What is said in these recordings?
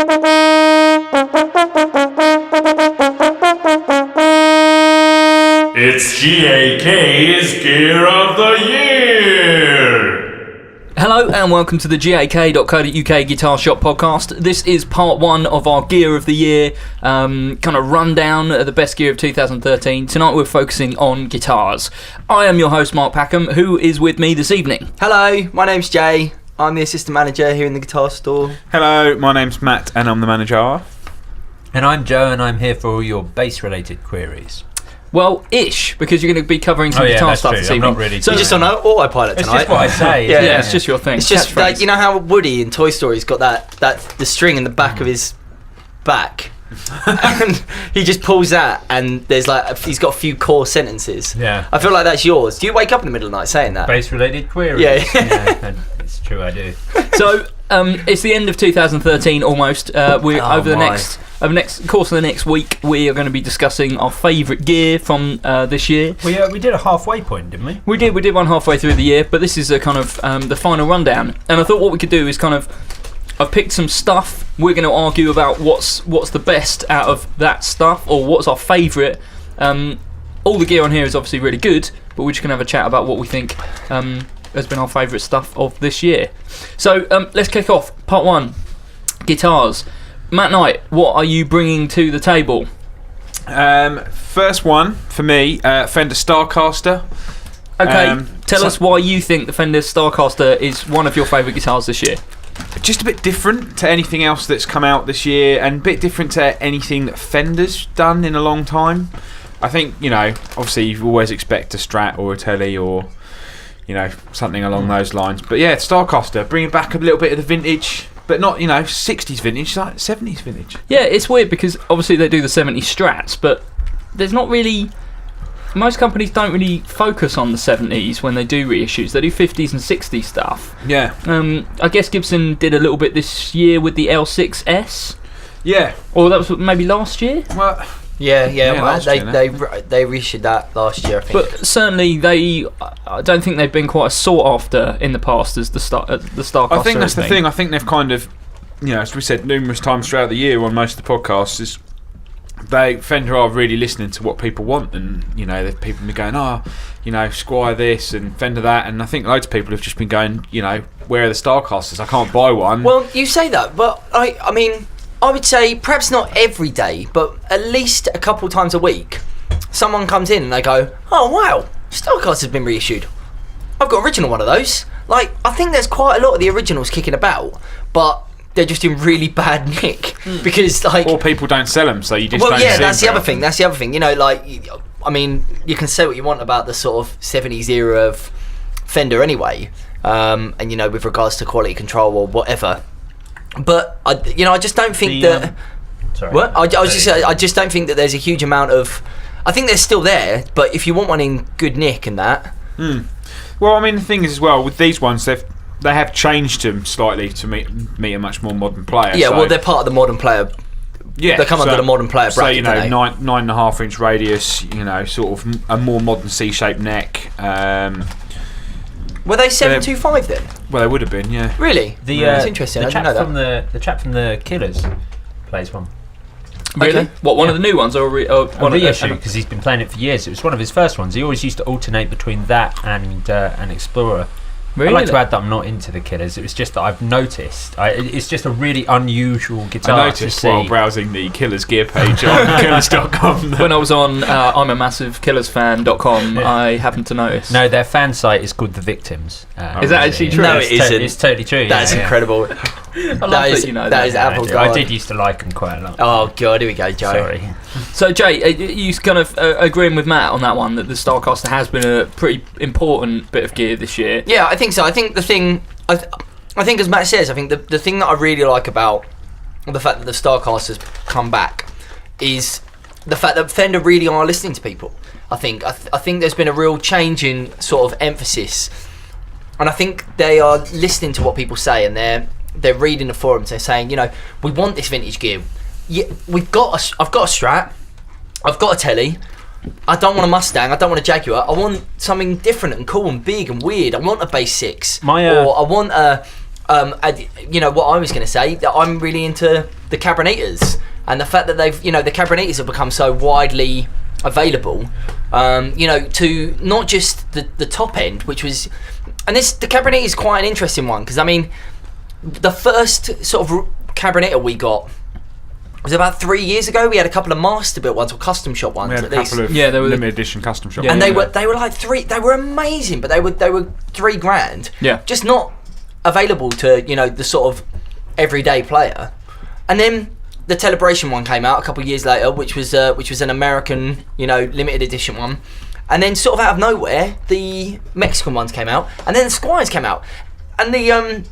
It's GAK's Gear of the Year! Hello and welcome to the GAK.co.uk Guitar Shop podcast. This is part one of our Gear of the Year kind of rundown of the best gear of 2013. Tonight we're focusing on guitars. I am your host Mark Packham, who is with me this evening. Hello, my name's Jay. I'm the assistant manager here in the guitar store. Hello, my name's Matt and I'm the manager. And I'm Joe and I'm here for all your bass-related queries. Well, ish, because you're going to be covering some guitar stuff this evening. I'm not really. So you're just on autopilot tonight. It's just what I say. Yeah, it's just your thing. It's just like, you know how Woody in Toy Story's got the string in the back of his back, and he just pulls that, and there's like he's got a few core sentences. Yeah. I feel like that's yours. Do you wake up in the middle of the night saying that? Bass-related queries. Yeah. It's true, I do. So it's the end of 2013 almost. Over the next course of the next week, we are going to be discussing our favourite gear from this year. We did a halfway point, didn't we? We did one halfway through the year, but this is a kind of the final rundown. And I thought what we could do is I've picked some stuff. We're going to argue about what's the best out of that stuff, or what's our favourite. All the gear on here is obviously really good, but we're just going to have a chat about what we think has been our favourite stuff of this year. So let's kick off. Part one, guitars. Matt Knight, what are you bringing to the table? First one for me, Fender Starcaster. Okay, tell us why you think the Fender Starcaster is one of your favourite guitars this year. Just a bit different to anything else that's come out this year, and a bit different to anything that Fender's done in a long time. I think, obviously you always expect a Strat or a Tele or, something along those lines. But yeah, Starcaster, bringing back a little bit of the vintage, but not, 60s vintage, like 70s vintage. Yeah, it's weird because obviously they do the 70s Strats, but there's not really... Most companies don't really focus on the 70s when they do reissues. They do 50s and 60s stuff. Yeah. I guess Gibson did a little bit this year with the L6S. Yeah. Or that was maybe last year? Well... Yeah. They reissued that last year, I think. But certainly I don't think they've been quite as sought after in the past as the Starcaster. I think that's the thing. I think they've kind of, as we said numerous times throughout the year on most of the podcasts, is Fender are really listening to what people want, and there's people be going, Squier this and Fender that, and I think loads of people have just been going, where are the Starcasters? I can't buy one. Well, you say that, but I mean, I would say perhaps not every day, but at least a couple times a week, someone comes in and they go, "Oh wow, Starcaster's been reissued. I've got original one of those." Like, I think there's quite a lot of the originals kicking about, but they're just in really bad nick because or people don't sell them, so you just don't see them. That's the other thing. That's the other thing. I mean, you can say what you want about the sort of 70s era of Fender anyway, and with regards to quality control or whatever. But I just don't think that. Sorry. What? I just don't think that there's a huge amount of. I think they're still there, but if you want one in good nick and that. Well, I mean, the thing is as well with these ones, they have changed them slightly to meet a much more modern player. Yeah, well, they're part of the modern player. Yeah, they come under the modern player bracket. So 9.5 inch radius. Sort of a more modern C-shaped neck. Were they 725 then? Well, they would have been, yeah. Really? That's interesting. I didn't know that. The chap from the Killers plays one. Really? Okay. What, one of the new ones or a reissue? Because he's been playing it for years. It was one of his first ones. He always used to alternate between that and an Explorer. Really? I'd like to add that I'm not into the Killers. It was just that I've noticed. It's just a really unusual guitar. I noticed while browsing the Killers gear page on killers.com. When I was on I'm a massive KillersFan.com, I happened to notice. No, their fan site is called The Victims. Is that actually true? No, it isn't. It's totally true. That's incredible. I love that you know that is Apple God. I did used to like them quite a lot. Oh God, here we go, Joe. Sorry. So Jay, you kind of agreeing with Matt on that one, that the Starcaster has been a pretty important bit of gear this year. Yeah, I think so. I think the thing, I think as Matt says, I think the thing that I really like about the fact that the Starcaster's come back is the fact that Fender really are listening to people. I think there's been a real change in sort of emphasis, and I think they are listening to what people say, and they're reading the forums. They're saying, we want this vintage gear. Yeah, I've got a Strat, I've got a Tele. I don't want a Mustang, I don't want a Jaguar. I want something different and cool and big and weird. I want a Bass 6, or I want you know what I was going to say, that I'm really into the Cabineters, and the fact that they've, you know, the Cabineters have become so widely available, you know, to not just the top end, which was, and the Cabernet is quite an interesting one, because I mean, the first sort of Cabernet we got was about 3 years ago. We had a couple of master built ones or custom shop ones. We had at a couple least. of Yeah, they were limited edition custom shop, And they were like they were amazing, but they were $3,000. Yeah. Just not available to, you know, the sort of everyday player. And then the Celebration one came out a couple of years later, which was an American, you know, limited edition one. And then sort of out of nowhere, the Mexican ones came out, and then the Squiers came out. And the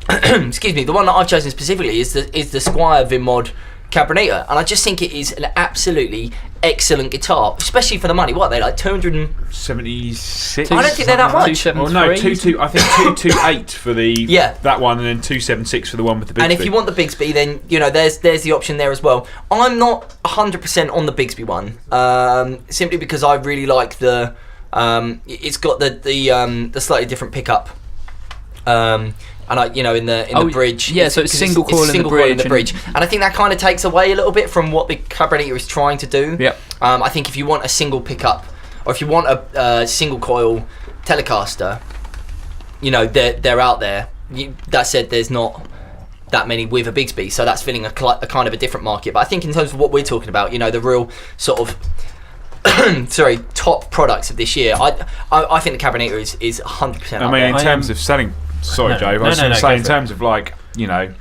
excuse me, the one that I've chosen specifically is the Squier Vinmod Cabernet, and I just think it is an absolutely excellent guitar, especially for the money. What are they, like 276? I don't think they're that much. Oh no, I think 228 for the that one, and then 276 for the one with the Bigsby. And if you want the Bigsby, then you know there's the option there as well. I'm not 100% on the Bigsby one, simply because I really like the it's got the slightly different pickup. And I, you know, in the bridge. Yeah, so it's single coil in the bridge. And I think that kind of takes away a little bit from what the Cabernet is trying to do. Yeah. I think if you want a single pickup, or if you want a single coil Telecaster, you know, they're out there. That said, there's not that many with a Bigsby, so that's filling a kind of a different market. But I think in terms of what we're talking about, you know, the real sort of top products of this year, I think the Cabernet is 100%. I mean, in terms of selling. Sorry, Joe. I was going to say, in terms of like, you know,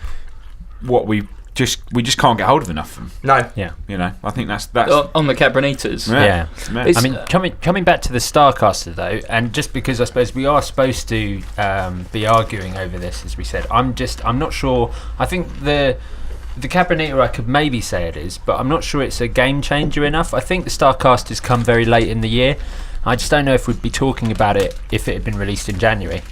what we just can't get hold of enough of them. No. Yeah. You know, I think that's on the Cabineters. Yeah. It's, I mean, coming back to the Starcaster though, and just because I suppose we are supposed to be arguing over this, as we said, I'm not sure. I think the Cabernet, I could maybe say it is, but I'm not sure it's a game changer enough. I think the Starcaster's come very late in the year. I just don't know if we'd be talking about it if it had been released in January.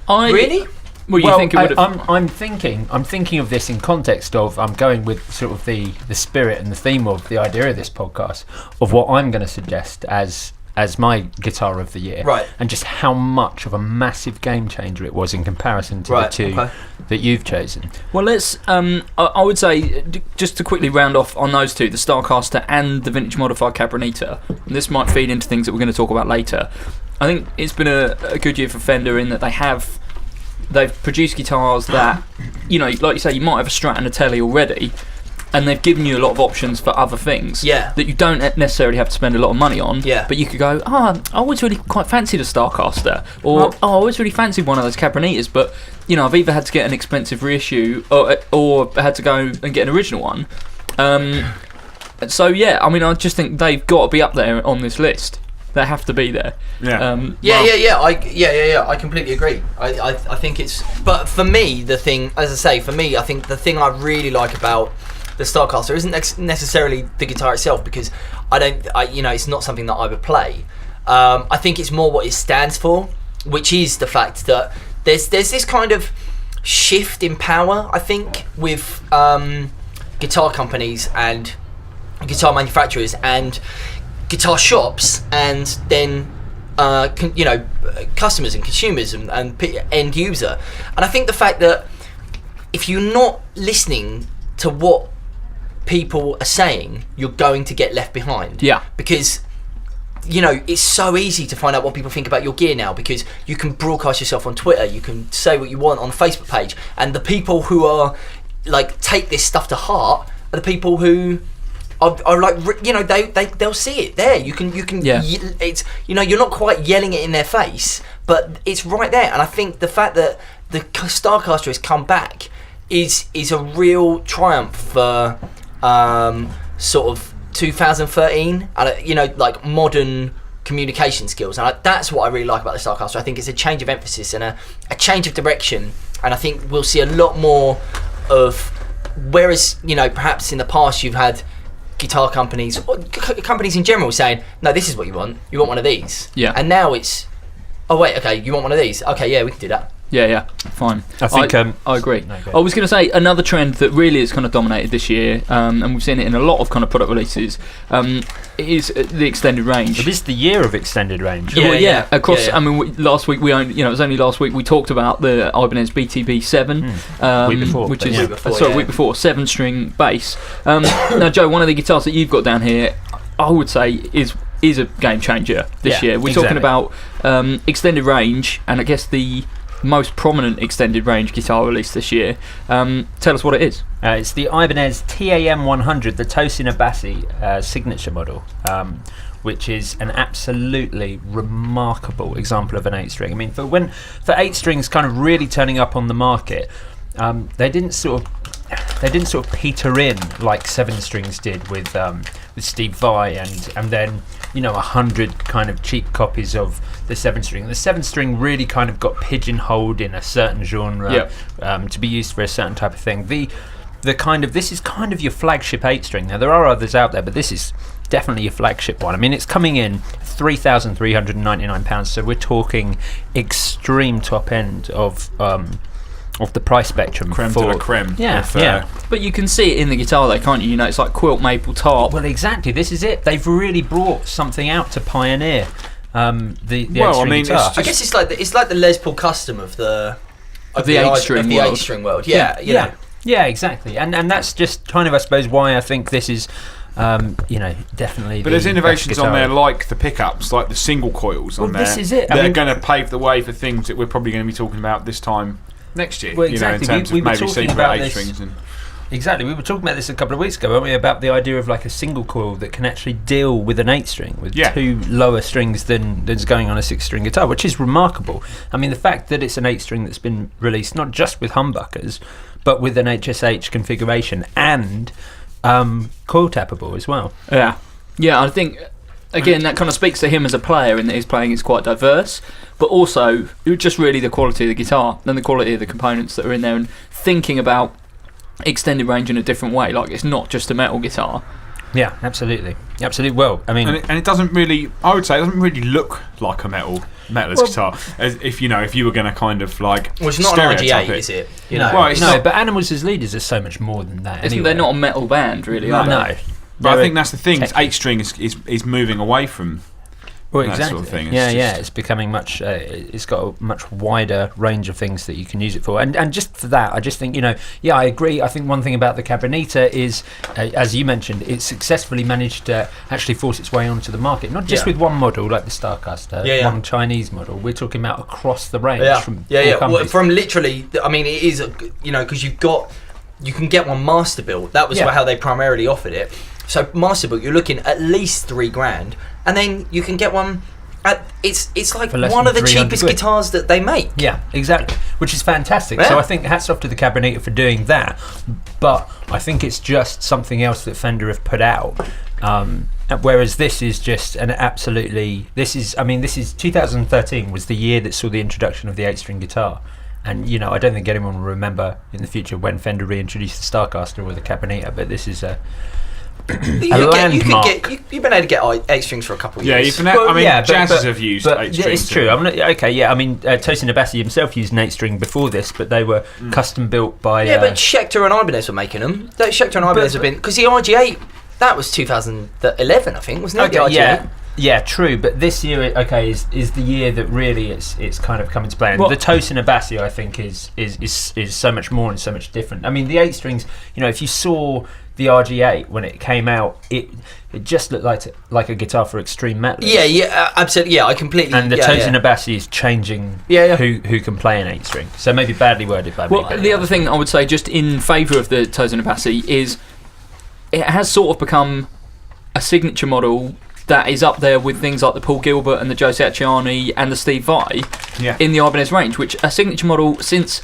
Really? Well, you think it would have? I'm thinking of this in context of, I'm going with sort of the spirit and the theme of the idea of this podcast, of what I'm going to suggest as my guitar of the year, right? And just how much of a massive game changer it was in comparison to the two that you've chosen. Well, let's. I would say, just to quickly round off on those two, the Starcaster and the vintage modified Cabernet. This might feed into things that we're going to talk about later. I think it's been a good year for Fender in that they've produced guitars that, you know, like you say, you might have a Strat and a Tele already, and they've given you a lot of options for other things that you don't necessarily have to spend a lot of money on. Yeah. But you could go, I always really quite fancied a Starcaster, or I always really fancied one of those Cabineters, but you know, I've either had to get an expensive reissue or had to go and get an original one. So yeah, I mean, I just think they've got to be up there on this list. They have to be there. Yeah. I completely agree. I think it's. But for me, the thing, as I say, I think the thing I really like about the Starcaster isn't necessarily the guitar itself, because you know, it's not something that I would play. I think it's more what it stands for, which is the fact that there's this kind of shift in power, I think, with guitar companies and guitar manufacturers and guitar shops, and then you know, customers and consumers and end user. And I think the fact that if you're not listening to what people are saying, you're going to get left behind. Yeah. Because, you know, it's so easy to find out what people think about your gear now, because you can broadcast yourself on Twitter, you can say what you want on a Facebook page, and the people who are like take this stuff to heart are the people who are like, you know, they'll see it there. You can it's, you know, you're not quite yelling it in their face, but it's right there. And I think the fact that the Starcaster has come back is a real triumph for sort of 2013 and you know, like modern communication skills. And that's what I really like about the Starcaster. I think it's a change of emphasis and a change of direction, and I think we'll see a lot more of, whereas, you know, perhaps in the past you've had guitar companies or companies in general saying, no, this is what you want one of these, and now it's, oh wait, okay, you want one of these, okay, yeah, we can do that, Yeah, fine. I think I agree. No, go I was going to say another trend that really has kind of dominated this year, and we've seen it in a lot of kind of product releases, is the extended range. It is the year of extended range. Yeah. Across, Yeah. I mean, last week it was only last week we talked about the Ibanez BTB 7, Week before, which but is yeah. week before 7-string bass. Now, Joe, one of the guitars that you've got down here, I would say is a game changer this year. We're talking about extended range, and I guess the most prominent extended range guitar release this year. Tell us what it is. It's the Ibanez TAM 100, the Tosina Bassi signature model, which is an absolutely remarkable example of an 8-string. I mean, for 8 strings kind of really turning up on the market, they didn't sort of peter in like 7 strings did with Steve Vai and then 100 kind of cheap copies of the 7-string. The 7-string really kind of got pigeonholed in a certain genre to be used for a certain type of thing. This is kind of your flagship 8-string. Now there are others out there, but this is definitely your flagship one. I mean, it's coming in £3,399, so we're talking extreme top end of the price spectrum. Creme de la creme. Yeah. But you can see it in the guitar though, can't you? It's like quilt maple tarp. Well, exactly. This is it. They've really brought something out to pioneer the 8-string guitar. I guess it's like the Les Paul Custom of the 8-string world. 8-string world. Yeah, exactly. And that's just kind of, I suppose, why I think this is definitely. But there's innovations on there like the pickups, like the single coils on there. This is it. They're going to pave the way for things that we're probably going to be talking about this time next year. Well, exactly. In terms we of were maybe talking secret about 8 strings. Exactly. We were talking about this a couple of weeks ago, weren't we? About the idea of like a single coil that can actually deal with an 8-string with 2 lower strings than's going on a 6-string guitar, which is remarkable. I mean, the fact that it's an 8-string that's been released not just with humbuckers, but with an HSH configuration and coil tappable as well. Yeah, I think again that kind of speaks to him as a player in that his playing is quite diverse, but also just really the quality of the guitar and the quality of the components that are in there, and thinking about extended range in a different way. Like, it's not just a metal guitar. Yeah, absolutely. Well, I mean, and it doesn't really. I would say it doesn't really look like a metalist guitar. As if you were going to kind of like. Well, it's not an RG8, is it? But Animals as Leaders are so much more than that. Isn't they not a metal band, really? No. But I think that's the thing. 8-string is moving away from. Well, exactly. That sort of thing. It's becoming much. It's got a much wider range of things that you can use it for, and just for that, I just think I agree. I think one thing about the Cabronita is, as you mentioned, it successfully managed to actually force its way onto the market, not just with one model like the Starcaster, one Chinese model. We're talking about across the range. From literally, I mean, it is because you can get one master built. That was how they primarily offered it. So master built, you're looking at least $3,000, and then you can get one. It's like one of the cheapest guitars that they make. Yeah, exactly, which is fantastic. So I think hats off to the Cabronita for doing that. But I think it's just something else that Fender have put out. Whereas this is just an absolutely. This is 2013 was the year that saw the introduction of the 8-string guitar. And I don't think anyone will remember in the future when Fender reintroduced the Starcaster or the Cabronita, but this is a landmark. You've been able to get 8-strings for a couple of years. Jazzers have used 8-strings. Yeah, it's true. Tosina Bassi himself used an 8-string before this, but they were custom built by. But Schecter and Ibanez were making them. Schecter and Ibanez have been, because the RG8 that was 2011, I think, wasn't it? Okay, the RG8? Yeah, true. But this year, is the year that really it's kind of come into play. And the Tosina Bassi, I think, is so much more and so much different. I mean, the 8-strings. If you saw the RG8 when it came out, it just looked like a guitar for extreme metal. Yeah, absolutely. Yeah, I completely. And the Tosina Bassi is changing who can play an 8-string. So maybe badly worded by me. Well, the other thing I would say, just in favour of the Tosina Bassi, is it has sort of become a signature model that is up there with things like the Paul Gilbert and the Joe Satriani and the Steve Vai in the Ibanez range, which a signature model since,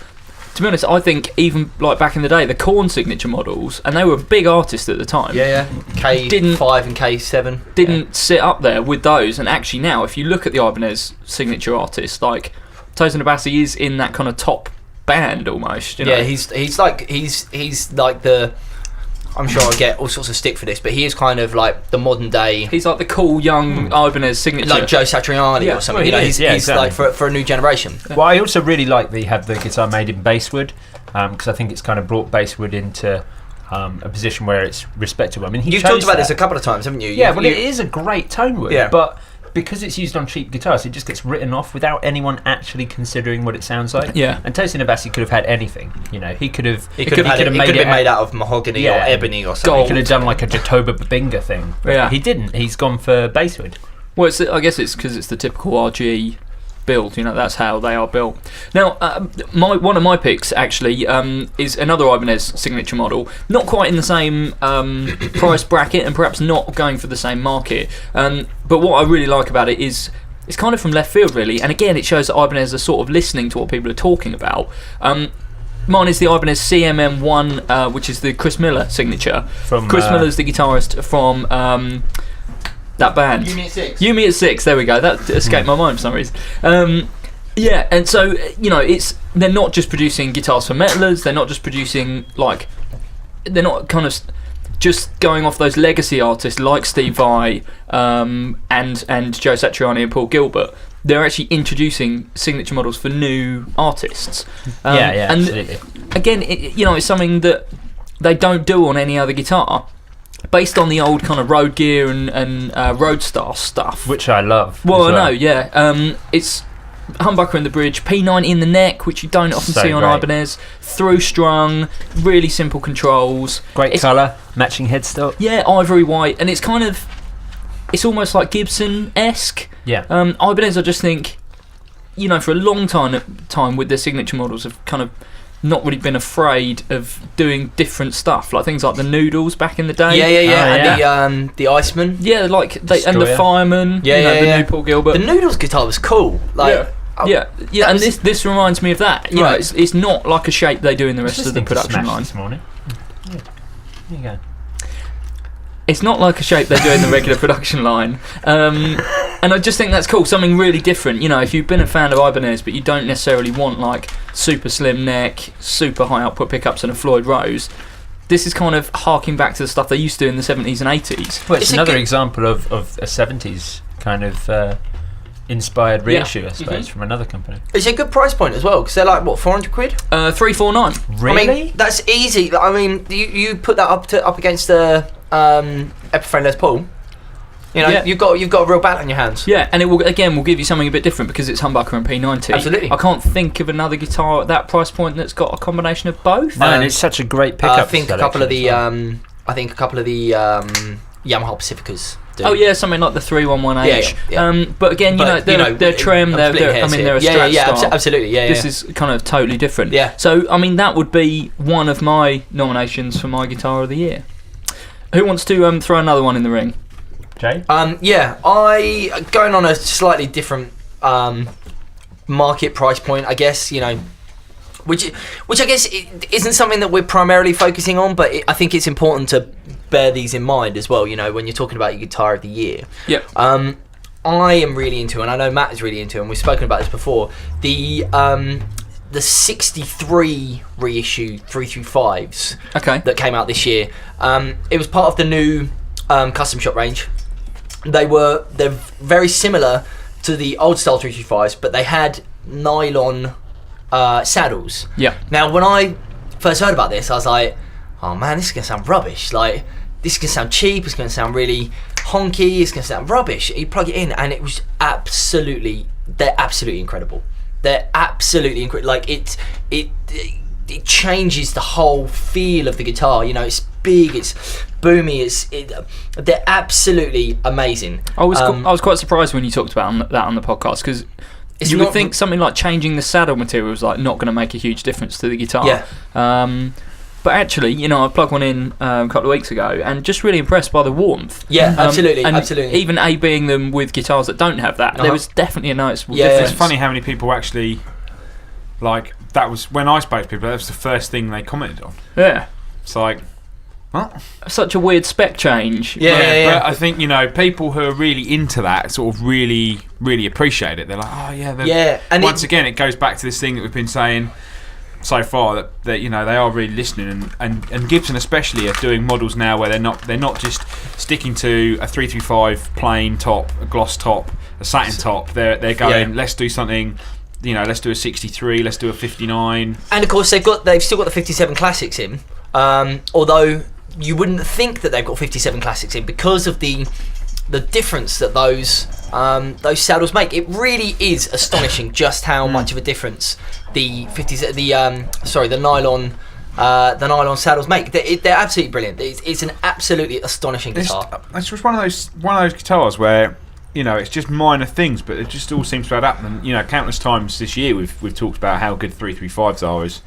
to be honest, I think even like back in the day, the Korn signature models, and they were big artists at the time. K5 and K7 didn't sit up there with those. And actually now, if you look at the Ibanez signature artists, like Tosina Bassi is in that kind of top band almost. He's like the. I'm sure I'll get all sorts of stick for this, but he is kind of like the modern day, He's like the cool young Ibanez signature. like Joe Satriani Yeah, or something. well, You know, he he's, is, yeah, he's exactly. like for a new generation. Well, I also really like that you have the guitar made in basswood, because I think it's kind of brought basswood into a position where it's respectable. I mean, You've talked about this a couple of times, haven't you? Yeah, well, it is a great tone wood, Yeah. but because it's used on cheap guitars, it just gets written off without anyone actually considering what it sounds like. Yeah. And Tosin Abassi could have had anything. You know, he could have. It could have been made out of mahogany or Yeah. ebony or something. He could have done like a Jatoba Babinga thing. But Yeah. he didn't. He's gone for basswood. Well, I guess it's because it's the typical RG build. You know, that's how they are built. Now, one of my picks actually is another Ibanez signature model, not quite in the same price bracket, and perhaps not going for the same market. But what I really like about it is it's kind of from left field, really. And again, it shows that Ibanez are sort of listening to what people are talking about. Mine is the Ibanez CMM1, which is the Chris Miller signature. From Chris Miller's the guitarist from that band. You Me at Six. There we go. That escaped my mind for some reason. Yeah, and so they're not just producing guitars for metalers. They're not just producing they're not kind of just going off those legacy artists like Steve Vai and Joe Satriani and Paul Gilbert. They're actually introducing signature models for new artists. Yeah, and absolutely. Again, it's something that they don't do on any other guitar. Based on the old kind of Road Gear and Roadstar stuff. Which I love. Well, as I know, yeah. It's humbucker in the bridge, P90 in the neck, which you don't often So see on great. Ibanez, through strung, really simple controls. Great It's- colour, matching headstock. Yeah, ivory white, and it's almost like Gibson-esque. Yeah. Ibanez, I just think, for a long time with their signature models have kind of not really been afraid of doing different stuff, like things like the Noodles back in the day. Yeah. And the Iceman. Yeah, like and the Destroyer. Fireman. the new Paul Gilbert. The Noodles guitar was cool. Yeah, and this reminds me of that. Right. It's not like a shape they do in the rest of the Listening to production Smash line. this morning. Yeah. There you go. It's not like a shape they do in the regular production line. And I just think that's cool, something really different. If you've been a fan of Ibanez, but you don't necessarily want like super slim neck, super high output pickups and a Floyd Rose, this is kind of harking back to the stuff they used to do in the 70s and 80s. Well, it's a another good- example of a 70s kind of inspired reissue, I suppose, Mm-hmm. from another company. It's a good price point as well, because they're like, what, 400 quid? 349. Really? I mean, that's easy. I mean, you put that up against the Epiphone Les Paul. Yeah. You've got a real battle on your hands. Yeah, and it will give you something a bit different because it's humbucker and P90. Absolutely. I can't think of another guitar at that price point that's got a combination of both. No, and it's such a great pickup. I think a couple of the selection Yamaha Pacificas do. Oh yeah, something like the 311H. Yeah. But again, they're trem. I'm splitting They're hairs here. a yeah, Strat yeah, style. absolutely. Yeah, This yeah. is kind of totally different. Yeah. So I mean, that would be one of my nominations for my guitar of the year. Who wants to throw another one in the ring? Jay? I going on a slightly different market price point, I guess. Which I guess isn't something that we're primarily focusing on, but I think it's important to bear these in mind as well. When you're talking about your guitar of the year. Yep. I am really into, and I know Matt is really into, and we've spoken about this before. The 63 reissue 335s Okay. that came out this year. It was part of the new custom shop range. They're very similar to the old style 335s, but they had nylon saddles. Yeah. Now, when I first heard about this, I was like, "Oh man, this is gonna sound rubbish. Like, this is gonna sound cheap. It's gonna sound really honky. It's gonna sound rubbish." You plug it in, and it was they're absolutely incredible. They're absolutely incredible. Like it changes the whole feel of the guitar. It's big, it's boomy, they're absolutely amazing. I was quite surprised when you talked about that on the podcast because you would think something like changing the saddle material was like not going to make a huge difference to the guitar. Yeah. But actually, I plugged one in a couple of weeks ago and just really impressed by the warmth. Yeah, absolutely, and absolutely. Even A-Bing them with guitars that don't have that, there was definitely a noticeable Yeah, difference. It's funny how many people actually that was when I spoke to people. That was the first thing they commented on. Yeah. It's like, what? Such a weird spec change. Yeah. But I think people who are really into that sort of really, really appreciate it. They're like, oh yeah, Yeah, and once again, it goes back to this thing that we've been saying. so far that you know they are really listening, and Gibson especially are doing models now where they're not just sticking to a 335 plain top, a gloss top, a satin top. They're going, let's do something. You know, let's do a 63, let's do a 59. And of course they've still got the 57 Classics in, although you wouldn't think that they've got 57 Classics in because of the difference that those saddles make. It really is astonishing just how much of a difference the nylon saddles make. They're absolutely brilliant. It's an absolutely astonishing guitar. It's just one of those guitars where, you know, it's just minor things, but it just all seems to add up. And you know, countless times this year we've talked about how good 335s are. Is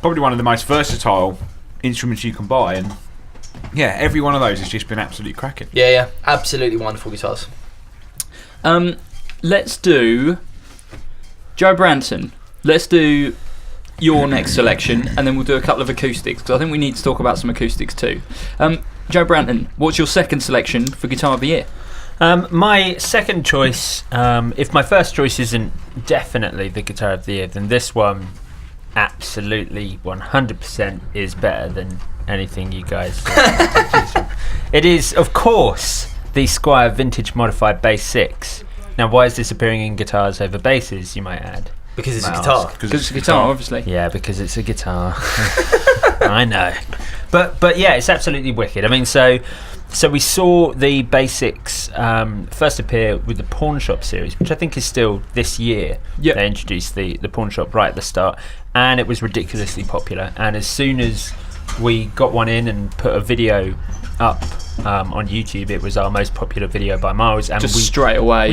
probably one of the most versatile instruments you can buy, and every one of those has just been absolutely cracking. Yeah, absolutely wonderful guitars. Let's do Joe Branson. Let's do your next selection, and then we'll do a couple of acoustics, because I think we need to talk about some acoustics too. Joe Branton, what's your second selection for Guitar of the Year? My second choice, if my first choice isn't definitely the Guitar of the Year, then this one absolutely 100% is better than anything you guys choose from. It is, of course, the Squier Vintage Modified Bass 6. Now, why is this appearing in guitars over basses, you might add? Because it's a guitar. Because it's a guitar, obviously. Yeah, because it's a guitar. I know. But yeah, it's absolutely wicked. I mean, so we saw the Basics first appear with the Pawn Shop series, which I think is still this year. Yep. They introduced the Pawn Shop right at the start, and it was ridiculously popular. And as soon as we got one in and put a video up on YouTube, it was our most popular video by miles. And straight away.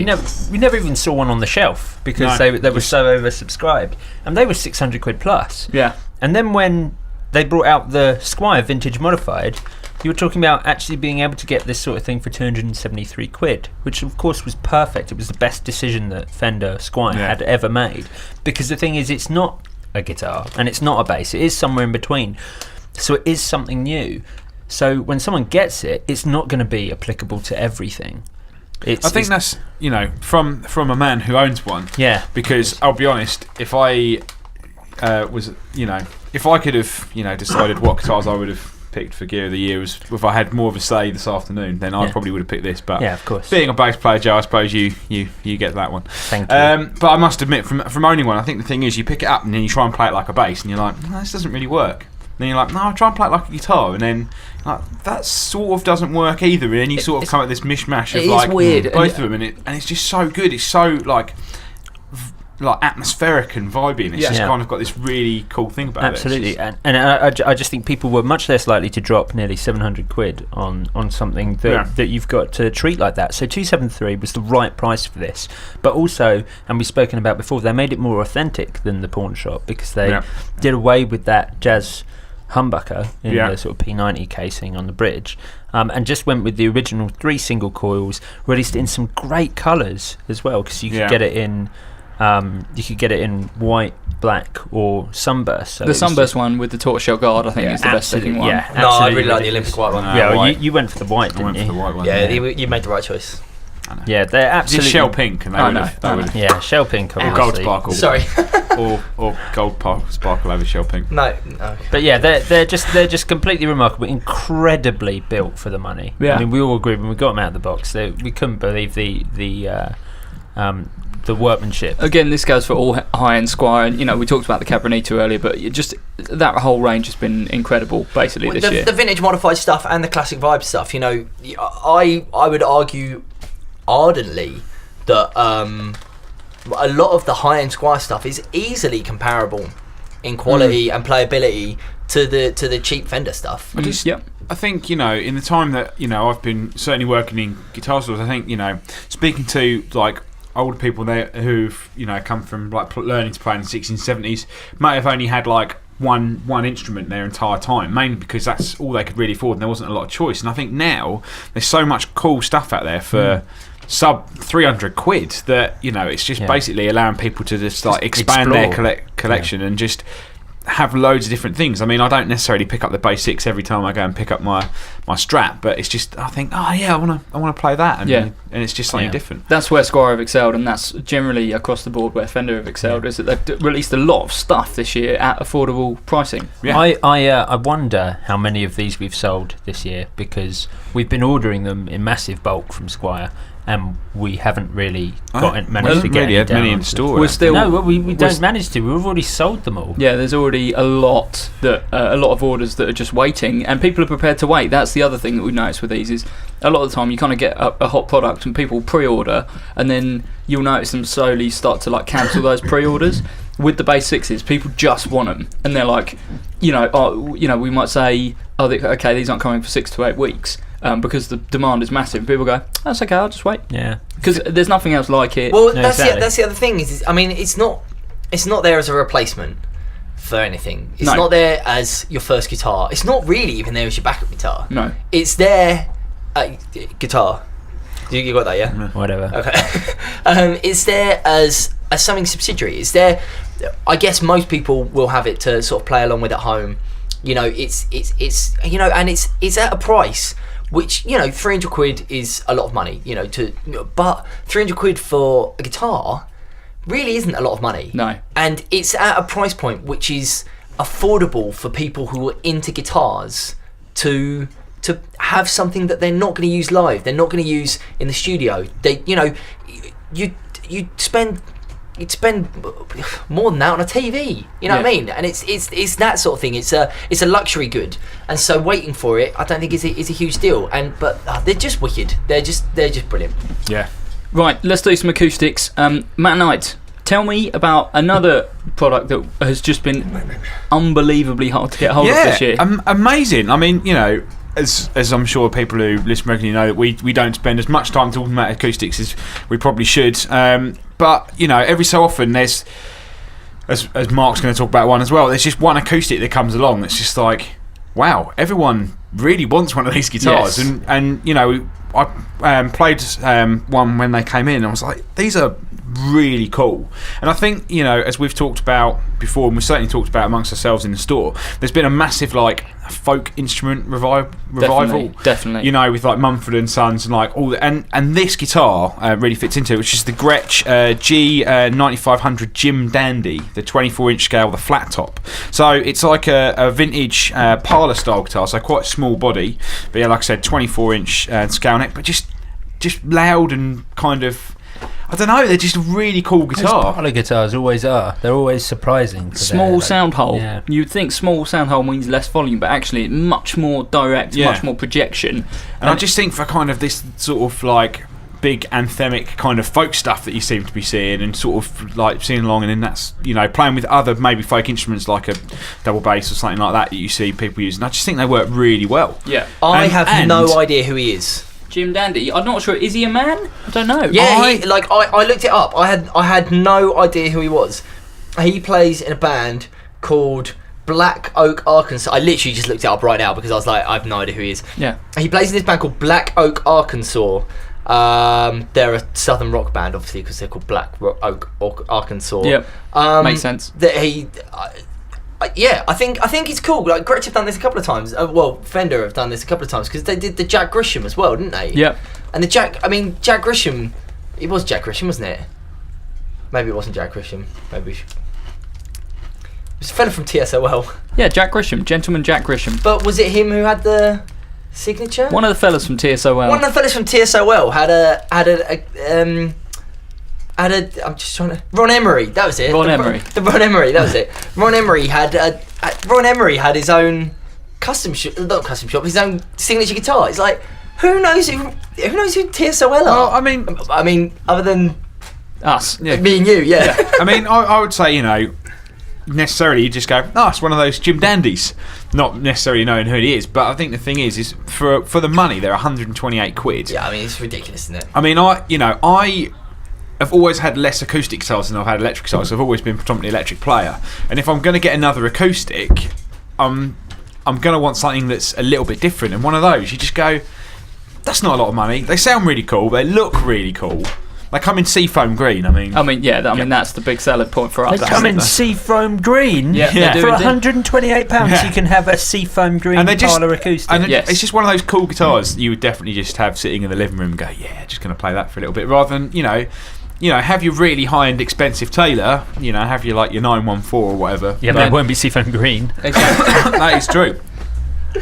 We never even saw one on the shelf because they were so oversubscribed. And they were 600 quid plus. Yeah. And then when they brought out the Squier Vintage Modified, you were talking about actually being able to get this sort of thing for 273 quid, which of course was perfect. It was the best decision that Fender Squier had ever made. Because the thing is, it's not a guitar and it's not a bass. It is somewhere in between. So it is something new. So when someone gets it, it's not going to be applicable to everything. I think that's, you know, from a man who owns one. Yeah. Because I'll be honest, if I if I could have, you know, decided what guitars I would have picked for Gear of the Year, was if I had more of a say this afternoon, then I probably would have picked this. But yeah, of course. Being a bass player, Joe, I suppose you get that one. Thank you. But I must admit, from owning one, I think the thing is, you pick it up and then you try and play it like a bass, and you're like, no, this doesn't really work. Then you're like, no, I'll try and play it like a guitar, and then that sort of doesn't work either. And then you sort of come at this mishmash of like weird. both of them, and it's just so good. It's so like atmospheric and vibey, and it's just kind of got this really cool thing about Absolutely. it. Absolutely, and I just think people were much less likely to drop nearly 700 quid on something that you've got to treat like that. So 273 was the right price for this, but also, and we've spoken about before, they made it more authentic than the Pawn Shop, because they did away with that jazz humbucker in the sort of P90 casing on the bridge, and just went with the original 3 single coils, released it in some great colours as well, because you could get it in white, black, or sunburst. So the sunburst one with the tortoiseshell guard, I think, is the best looking one. Yeah, no, I really like the Olympic white one. You went for the white, didn't you? I went for the white one. Yeah, you made the right choice. Yeah, they're absolutely shell pink, and shell pink, or gold sparkle. Sorry, or gold sparkle over shell pink. No. But yeah, they're just completely remarkable, incredibly built for the money. Yeah. I mean, we all agreed when we got them out of the box. We couldn't believe the workmanship. Again, this goes for all high-end Squier, and you know, we talked about the Cabrinito earlier, but just that whole range has been incredible basically this year. The vintage modified stuff and the classic vibe stuff, you know, I would argue ardently that a lot of the high-end Squier stuff is easily comparable in quality and playability to the cheap Fender stuff. I think, you know, in the time that, you know, I've been certainly working in guitar stores, I think, you know, speaking to like older people there who've, you know, come from like learning to play in the 1670s, might have only had like one instrument their entire time, mainly because that's all they could really afford and there wasn't a lot of choice. And I think now there's so much cool stuff out there for sub 300 quid that, you know, it's just basically allowing people to just like expand their collection and just have loads of different things. I mean, I don't necessarily pick up the Bass 6 every time I go and pick up my Strat, but it's just I think, oh yeah, I want to play that, and it's just something different. That's where Squier have excelled, and that's generally across the board where Fender have excelled. Is that they've released a lot of stuff this year at affordable pricing. Yeah. I wonder how many of these we've sold this year, because we've been ordering them in massive bulk from Squier, and we haven't really managed to get really any down many in store. We're still we don't manage to. We've already sold them all. Yeah, there's already a lot of orders that are just waiting, and people are prepared to wait. That's the other thing that we've noticed with these is a lot of the time you kind of get a hot product and people pre-order, and then you'll notice them slowly start to like cancel those pre-orders. With the Bass 6s, people just want them, and they're like, we might say, okay, these aren't coming for 6 to 8 weeks. Because the demand is massive. People go, that's okay, I'll just wait. Yeah. Because there's nothing else like it. Well, that's the other thing. I mean, it's not there as a replacement for anything. It's not there as your first guitar. It's not really even there as your backup guitar. No. It's there... guitar. You got that, yeah? Whatever. Okay. It's there as something subsidiary. It's there... I guess most people will have it to sort of play along with at home. It's and it's at a price... Which, 300 quid is a lot of money, but 300 quid for a guitar really isn't a lot of money. No. And it's at a price point which is affordable for people who are into guitars to have something that they're not going to use live, they're not going to use in the studio. You'd spend more than that on a TV. You know what I mean? And it's that sort of thing. It's a luxury good, and so waiting for it, I don't think is a huge deal. But they're just wicked. They're just brilliant. Yeah. Right. Let's do some acoustics. Matt Knight, tell me about another product that has just been unbelievably hard to get hold of this year. Amazing. I mean, as I'm sure people who listen regularly know, that we don't spend as much time talking about acoustics as we probably should. But every so often there's, as Mark's going to talk about one as well, there's just one acoustic that comes along that's just like, wow, everyone really wants one of these guitars. Yes. And I played one when they came in, and I was like, these are really cool. And I think, as we've talked about before, and we've certainly talked about amongst ourselves in the store, there's been a massive folk instrument revival. Definitely. With like Mumford and Sons and like all that, and this guitar really fits into it, which is the Gretsch G9500 Jim Dandy, the 24-inch scale, the flat top. So it's like a vintage parlour style guitar, so quite a small body, but yeah, like I said, 24-inch scale neck, but just loud and kind of, I don't know, they're just a really cool guitar. Parlour guitars always are. They're always surprising. Small sound hole. Yeah. You'd think small sound hole means less volume, but actually much more direct, much more projection. And I just think for kind of this sort of like big anthemic kind of folk stuff that you seem to be seeing, and sort of like seeing along, and then that's playing with other maybe folk instruments like a double bass or something like that you see people using. I just think they work really well. Yeah. I have no idea who he is. Jim Dandy. I'm not sure. Is he a man? I don't know. Yeah, I looked it up. I had no idea who he was. He plays in a band called Black Oak, Arkansas. I literally just looked it up right now because I was like, I have no idea who he is. Yeah. He plays in this band called Black Oak, Arkansas. They're a southern rock band, obviously, because they're called Black Oak, Arkansas. Yep. Makes sense. That he. I think it's cool. Like Gretsch have done this a couple of times. Fender have done this a couple of times because they did the Jack Grisham as well, didn't they? Yeah. And Jack Grisham, it was Jack Grisham, wasn't it? Maybe it wasn't Jack Grisham. Maybe it was a fella from TSOL. Yeah, Jack Grisham, Gentleman Jack Grisham. But was it him who had the signature? One of the fellas from TSOL. One of the fellas from TSOL I'm just trying to. Ron Emery, that was it. Ron Emery, that was it. Ron Emery had his own custom shop, not custom shop, his own signature guitar. It's like, who knows who TSOL are? Well, I mean, other than us, me and you, yeah. I mean, I would say, necessarily you just go, it's one of those Jim Dandies, not necessarily knowing who it is. But I think the thing is for the money, they're 128 quid. Yeah, I mean, it's ridiculous, isn't it? I mean, I've always had less acoustic guitars than I've had electric guitars. So I've always been predominantly electric player, and if I'm going to get another acoustic, I'm going to want something that's a little bit different. And one of those, you just go, that's not a lot of money. They sound really cool. They look really cool. They come in seafoam green. I mean, that's the big selling point for us. They come in seafoam green. Yeah, Yeah. they do For indeed. £128, Yeah. you can have a seafoam green And they just- parlour acoustic. and Yes. it's just one of those cool guitars you would definitely just have sitting in the living room and go, yeah, just going to play that for a little bit, rather than have your really high-end expensive Taylor, have your 914 or whatever. Yeah, but it won't be seafoam green. Exactly. That is true.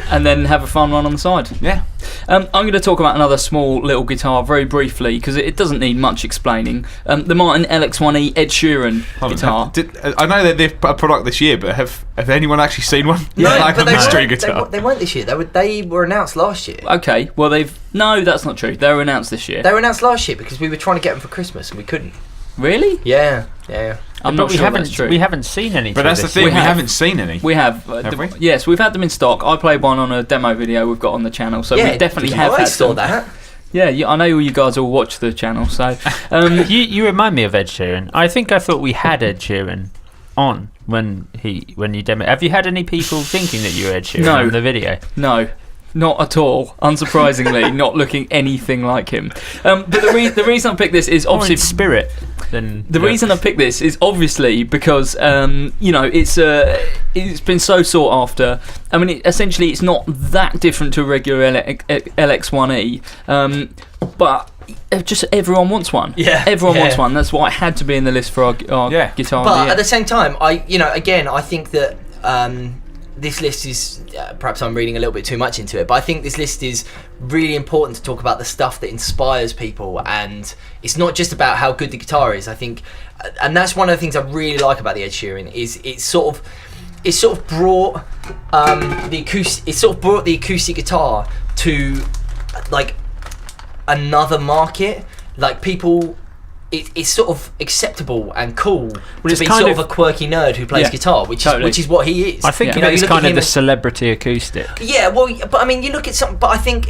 And then have a fun one on the side. Yeah. I'm going to talk about another small little guitar very briefly because it doesn't need much explaining. The Martin LX1E Ed Sheeran guitar. I know that they've put a product this year, but have anyone actually seen one? Like a mystery guitar. They weren't this year. They were announced last year. Okay, well no, that's not true. They were announced this year. They were announced last year because we were trying to get them for Christmas and we couldn't. Really? Yeah. I'm But not sure that's true. we haven't seen any. But that's the thing, we haven't seen any. We have. Have we? Yes, we've had them in stock. I played one on a demo video we've got on the channel, so we definitely have I had saw them. that. Yeah, I know you guys all watch the channel, so. You remind me of Ed Sheeran. I thought we had Ed Sheeran on when you demo. Have you had any people thinking that you were Ed Sheeran No. on the video? No, not at all. Unsurprisingly, not looking anything like him. But the reason I picked this is Or obviously in spirit. Then the reason I picked this is obviously because it's been so sought after. I mean, essentially, it's not that different to a regular LX1E, but just everyone wants one. Yeah, everyone yeah. wants one. That's why it had to be in the list for our guitar. But of the year. at the same time, I think that this list is perhaps I'm reading a little bit too much into it, but I think this list is really important to talk about the stuff that inspires people, and it's not just about how good the guitar is. I think, and that's one of the things I really like about the Ed Sheeran is it's sort of brought the acoustic guitar to like another market. Like people, it's sort of acceptable and cool to it's be kind sort of of- a quirky nerd who plays guitar, which is what he is. I think Yeah. of it you as look at kind of him the as- celebrity acoustic. Yeah, well, but I mean, you look at some. But I think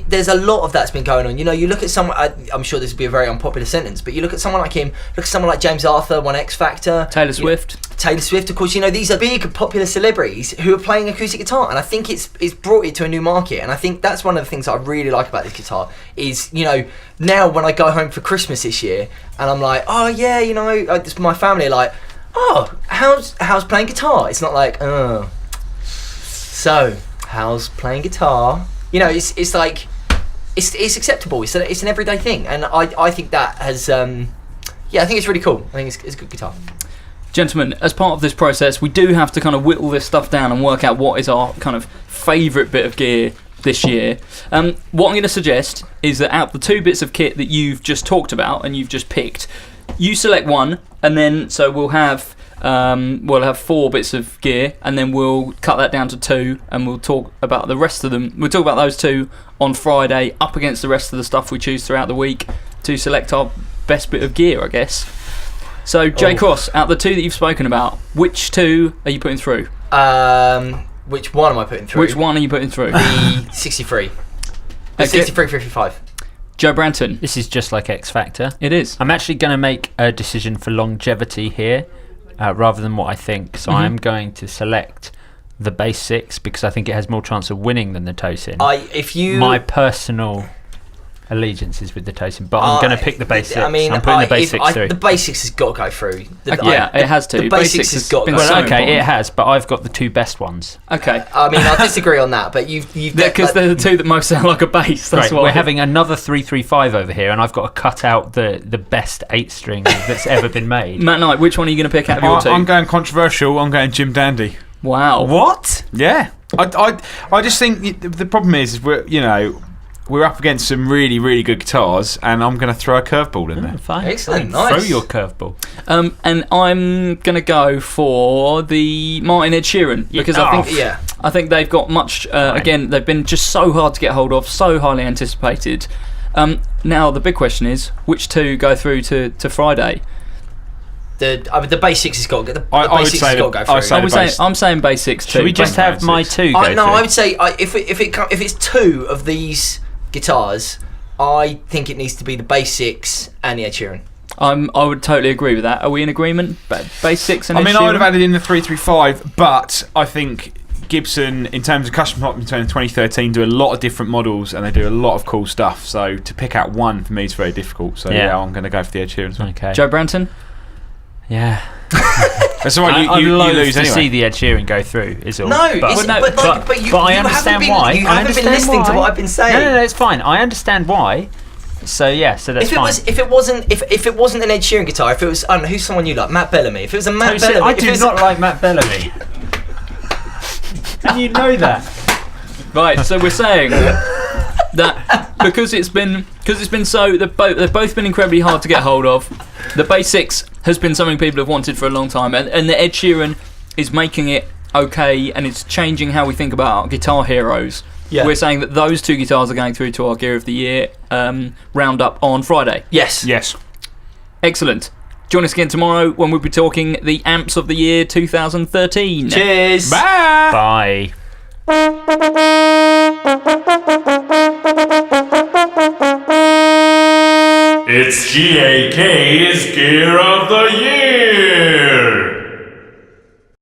there's a lot of that's been going on. You look at someone. I'm sure this would be a very unpopular sentence, but you look at someone like him. Look at someone like James Arthur, won X Factor. Taylor Swift. Taylor Swift, of course. These are big popular celebrities who are playing acoustic guitar, and I think it's brought it to a new market. And I think that's one of the things that I really like about this guitar is now when I go home for Christmas this year, and I'm like, oh yeah, it's my family are like, oh, how's playing guitar? It's not like, oh. So, how's playing guitar? It's like, it's acceptable. It's an everyday thing, and I think that has, I think it's really cool. I think it's a good guitar. Gentlemen, as part of this process, we do have to kind of whittle this stuff down and work out what is our kind of favourite bit of gear this year. What I'm going to suggest is that out of the two bits of kit that you've just talked about and you've just picked, you select one, and then so we'll have 4 bits of gear, and then we'll cut that down to 2, and we'll talk about the rest of them. We'll talk about those 2 on Friday, up against the rest of the stuff we choose throughout the week to select our best bit of gear, I guess. So, J Cross, out of the 2 that you've spoken about, which 2 are you putting through? Which one am I putting through? Which one are you putting through? The 63. The Okay. 6355. Joe Branton. This is just like X Factor. It is. I'm actually going to make a decision for longevity here, rather than what I think. So I'm going to select the Bass 6 because I think it has more chance of winning than the Tosin. My personal allegiance is with the Tosin, but I'm going to pick the Bass 6. I'm putting the Bass 6 through. The Bass 6 has got to go through. It has to. The Bass 6 has got to go been through. so Okay, important. it has, but I've got the 2 best ones. Okay. I disagree on that, but you've Because they're the 2 that most sound like a bass. That's Right, why we're having another 335 over here, and I've got to cut out the best 8-string that's ever been made. Matt Knight, which one are you going to pick out of your 2? I'm going controversial. I'm going Jim Dandy. Wow. What? Yeah. I just think the problem is we're up against some really, really good guitars, and I'm going to throw a curveball in there. Fine. Excellent, Throw nice. your curveball. And I'm going to go for the Martin Ed Sheeran because I think they've got much. Again, they've been just so hard to get hold of, so highly anticipated. Now the big question is, which 2 go through to Friday? The Bass 6 has got to go. I would say got to go through. I'm saying Bass 6 too. Should we just have my 2 go No, through? I would say if it's 2 of these guitars, I think it needs to be the Bass 6 and the Ed Sheeran. I would totally agree with that. Are we in agreement? Bass 6 and Ed I would Sheeran? have added in the 335, but I think Gibson, in terms of custom pop in 2013, do a lot of different models and they do a lot of cool stuff. So to pick out one for me is very difficult. So yeah, I'm going to go for the Ed Sheeran as well. Okay. Joe Branton? Yeah. That's all right. I'd You love lose to anyway. see the Ed Sheeran go through. Is all. No, but, you I understand why. You haven't been listening to what I've been saying. No, it's fine. I understand why. So yeah, so that's fine. If it wasn't an Ed Sheeran guitar, if it was, I don't know, who's someone you like, Matt Bellamy. If it was a Matt Bellamy, I do not like Matt Bellamy. And you know that. Right, so we're saying that because it's been so they've both been incredibly hard to get hold of. The Bass VI has been something people have wanted for a long time, and the Ed Sheeran is making it okay, and it's changing how we think about our guitar heroes. Yeah. We're saying that those two guitars are going through to our Gear of the Year roundup on Friday. Yes. Excellent. Join us again tomorrow when we'll be talking the Amps of the Year 2013. Cheers. Bye. It's GAK's Gear of the Year.